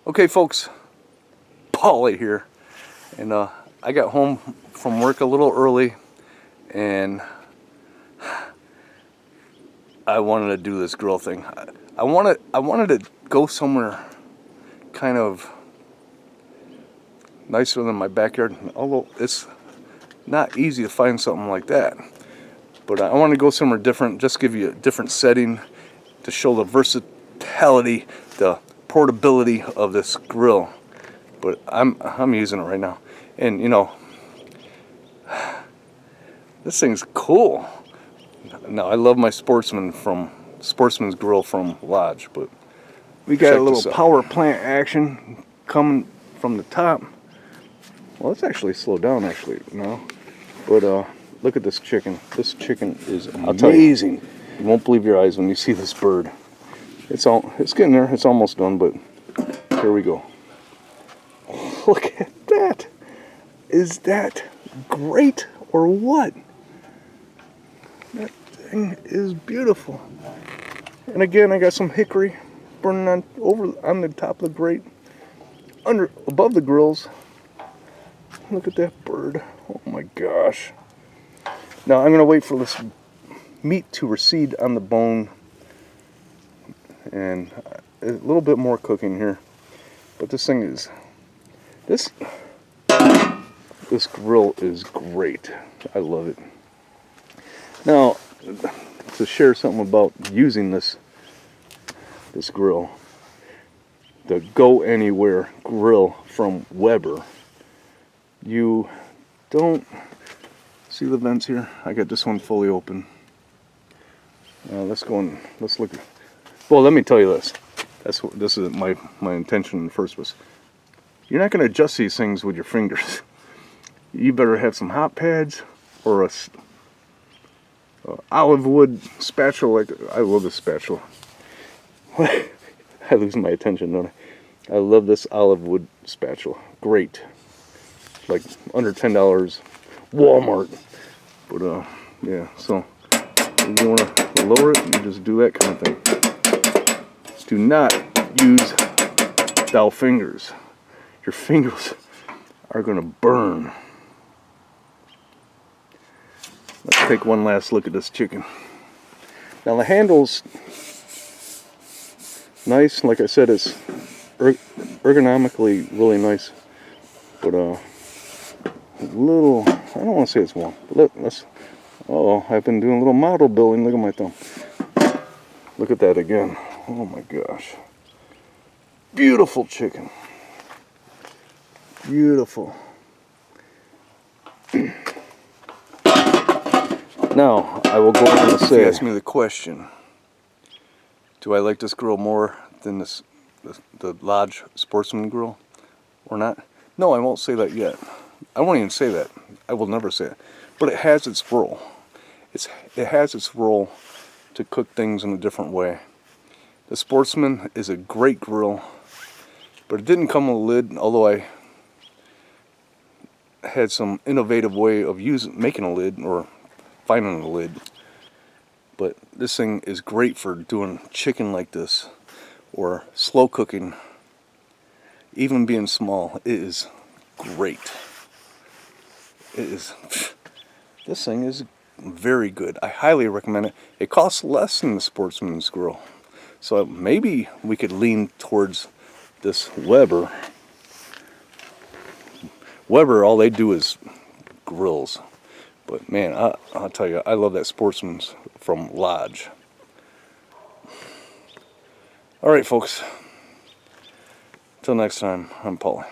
Okay folks, Paulie here, and I got home from work a little early and I wanted to do this grill thing. I wanted to go somewhere kind of nicer than my backyard, although it's not easy to find something like that. But I want to go somewhere different, just give you a different setting to show the versatility, the portability of this grill. But I'm using it right now, and you know, this thing's cool. Now I love my Sportsman's grill from Lodge, but we got a little power plant action coming from the top. Well, let's actually slow down now. But look at this chicken. This chicken is amazing. You won't believe your eyes when you see this bird. It's getting there. It's almost done, but here we go. Look at that. Is that great or what? That thing is beautiful. And again, I got some hickory burning on the top of the grate, above the grills. Look at that bird. Oh my gosh. Now I'm gonna wait for this meat to recede on the bone, and a little bit more cooking here. But this grill is great. I love it. Now, to share something about using this grill, the Go Anywhere grill from Weber. You don't see the vents here. I got this one fully open. Let's look. Well, let me tell you this. This is my intention in the first place. You're not going to adjust these things with your fingers. You better have some hot pads or a olive wood spatula. I love this spatula. I lose my attention, don't I? I love this olive wood spatula. Great. Like under $10, Walmart. But yeah. So if you want to lower it, you just do that kind of thing. Do not use dowel fingers. Your fingers are going to burn. Let's take one last look at this chicken. Now the handle's nice. Like I said, it's ergonomically really nice. But I don't want to say it's warm. Let's. Oh, I've been doing a little model building. Look at my thumb. Look at that again. Oh my gosh. Beautiful chicken. Beautiful. Now, I will go on to say, if you ask me the question, do I like this grill more than the Lodge Sportsman grill or not? No, I won't say that yet. I won't even say that. I will never say it. But it has its role. It has its role to cook things in a different way. The Sportsman is a great grill, but it didn't come with a lid, although I had some innovative way of making a lid or finding a lid. But this thing is great for doing chicken like this or slow cooking. Even being small, it is great. This thing is very good. I highly recommend it. It costs less than the Sportsman's grill, so maybe we could lean towards this Weber. Weber, all they do is grills. But man, I'll tell you, I love that Sportsman's from Lodge. Alright folks, till next time, I'm Paulie.